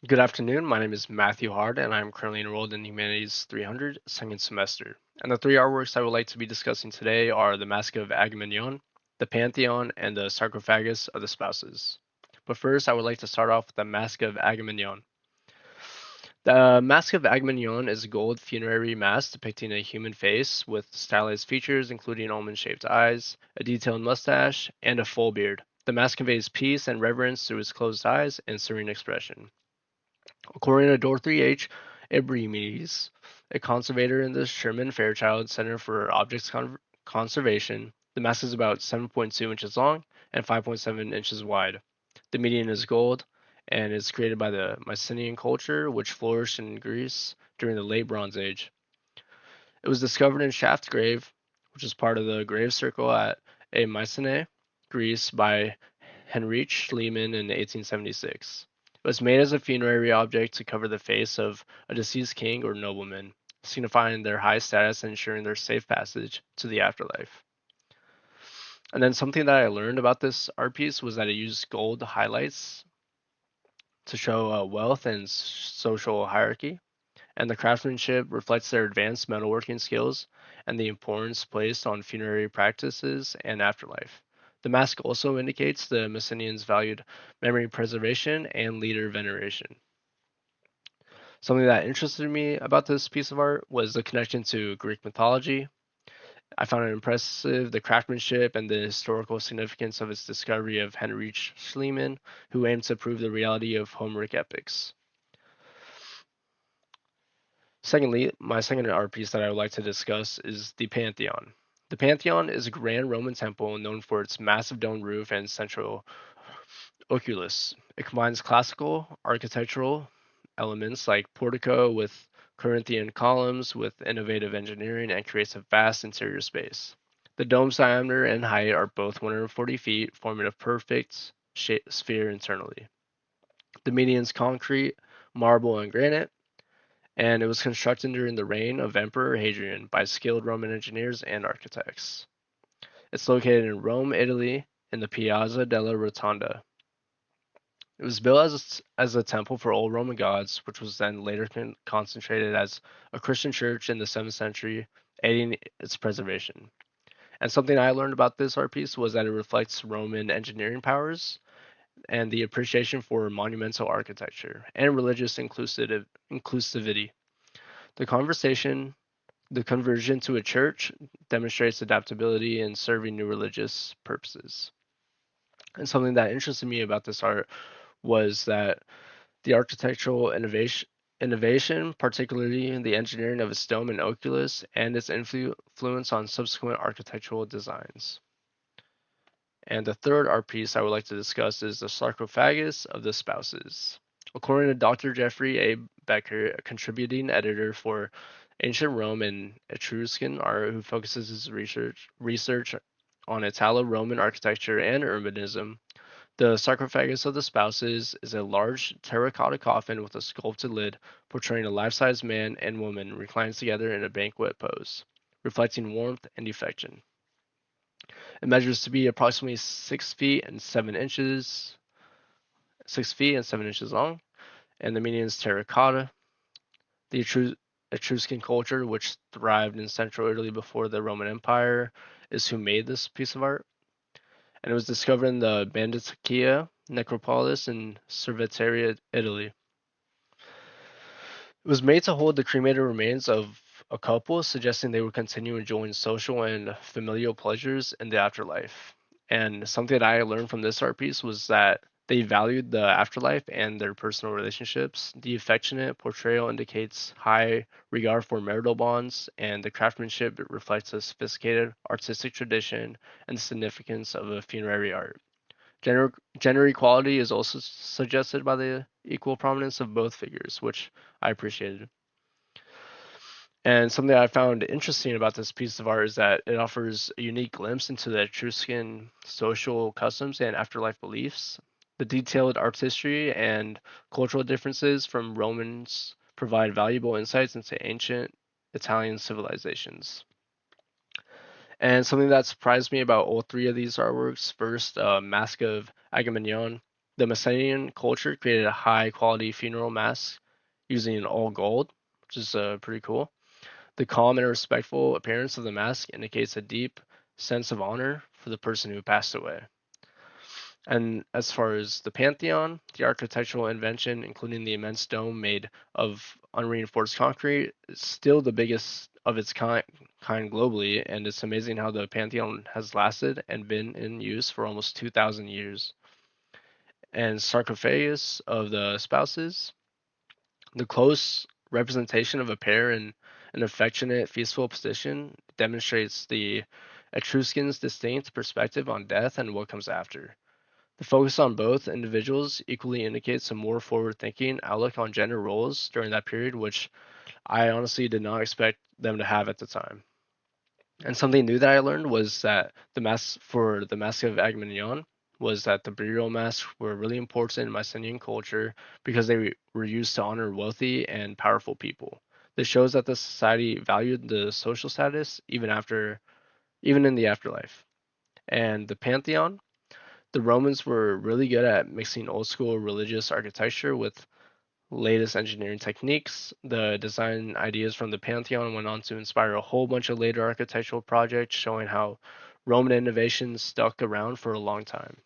Good afternoon. My name is Matthew Hard, and I'm currently enrolled in Humanities 300 second semester. And the three artworks I would like to be discussing today are the Mask of Agamemnon, the Pantheon, and the Sarcophagus of the Spouses. But first, I would like to start off with the Mask of Agamemnon. The Mask of Agamemnon is a gold funerary mask depicting a human face with stylized features, including almond-shaped eyes, a detailed mustache, and a full beard. The mask conveys peace and reverence through its closed eyes and serene expression. According to Dorothy H. Abrames, a conservator in the Sherman Fairchild Center for Objects Conservation, the mask is about 7.2 inches long and 5.7 inches wide. The median is gold and is created by the Mycenaean culture, which flourished in Greece during the Late Bronze Age. It was discovered in Shaft Grave, which is part of the grave circle at a Mycenae, Greece, by Heinrich Schliemann in 1876. It was made as a funerary object to cover the face of a deceased king or nobleman, signifying their high status and ensuring their safe passage to the afterlife. And then something that I learned about this art piece was that it used gold highlights to show wealth and social hierarchy, and the craftsmanship reflects their advanced metalworking skills and the importance placed on funerary practices and afterlife. The mask also indicates the Mycenaeans valued memory preservation and leader veneration. Something that interested me about this piece of art was the connection to Greek mythology. I found it impressive the craftsmanship and the historical significance of its discovery of Heinrich Schliemann, who aimed to prove the reality of Homeric epics. Secondly, my second art piece that I would like to discuss is the Pantheon. The Pantheon is a grand Roman temple known for its massive dome roof and central oculus. It combines classical architectural elements like portico with Corinthian columns with innovative engineering and creates a vast interior space. The dome's diameter and height are both 140 feet, forming a perfect sphere internally. The median's concrete, marble, and granite, and it was constructed during the reign of Emperor Hadrian by skilled Roman engineers and architects. It's located in Rome, Italy, in the Piazza della Rotonda. It was built as a temple for old Roman gods, which was then later concentrated as a Christian church in the 7th century, aiding its preservation. And something I learned about this art piece was that it reflects Roman engineering powers and the appreciation for monumental architecture and religious inclusivity. The conversation The conversion to a church demonstrates adaptability in serving new religious purposes. And something that interested me about this art was that the architectural innovation, particularly in the engineering of its dome and oculus, and its influence on subsequent architectural designs. And the third art piece I would like to discuss is the sarcophagus of the spouses. According to Dr. Jeffrey A. Becker, a contributing editor for Ancient Rome and Etruscan art, who focuses his research on Italo-Roman architecture and urbanism, the sarcophagus of the spouses is a large terracotta coffin with a sculpted lid portraying a life-size man and woman reclined together in a banquet pose, reflecting warmth and affection. It measures to be approximately 6 feet and 7 inches long, and the median is terracotta. The Etruscan culture, which thrived in central Italy before the Roman Empire, is who made this piece of art. And it was discovered in the Banditacchia necropolis in Cerveteria, Italy. It was made to hold the cremated remains of a couple, suggesting they would continue enjoying social and familial pleasures in the afterlife. And something that I learned from this art piece was that they valued the afterlife and their personal relationships. The affectionate portrayal indicates high regard for marital bonds, and the craftsmanship reflects a sophisticated artistic tradition and the significance of a funerary art. Gender equality is also suggested by the equal prominence of both figures, which I appreciated. And something I found interesting about this piece of art is that it offers a unique glimpse into the Etruscan social customs and afterlife beliefs. The detailed artistry and cultural differences from Romans provide valuable insights into ancient Italian civilizations. And something that surprised me about all three of these artworks first, Mask of Agamemnon. The Messenian culture created a high quality funeral mask using all gold, which is pretty cool. The calm and respectful appearance of the mask indicates a deep sense of honor for the person who passed away. And as far as the Pantheon, the architectural invention, including the immense dome made of unreinforced concrete, is still the biggest of its kind globally, and it's amazing how the Pantheon has lasted and been in use for almost 2,000 years. And sarcophagus of the spouses, the close representation of a pair in an affectionate, peaceful position, demonstrates the Etruscans' distinct perspective on death and what comes after. The focus on both individuals equally indicates a more forward thinking outlook on gender roles during that period, which I honestly did not expect them to have at the time. And something new that I learned was that the mask of Agamemnon was that the burial masks were really important in Mycenaean culture because they were used to honor wealthy and powerful people. This shows that the society valued the social status even in the afterlife. And the Pantheon, the Romans were really good at mixing old school religious architecture with latest engineering techniques. The design ideas from the Pantheon went on to inspire a whole bunch of later architectural projects showing how Roman innovations stuck around for a long time.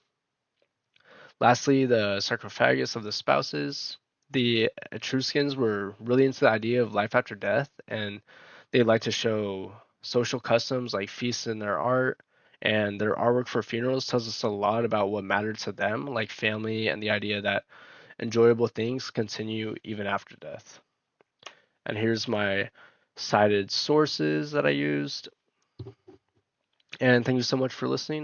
Lastly, the sarcophagus of the spouses. The Etruscans were really into the idea of life after death, and they like to show social customs like feasts in their art. And their artwork for funerals tells us a lot about what mattered to them, like family and the idea that enjoyable things continue even after death. And here's my cited sources that I used. And thank you so much for listening.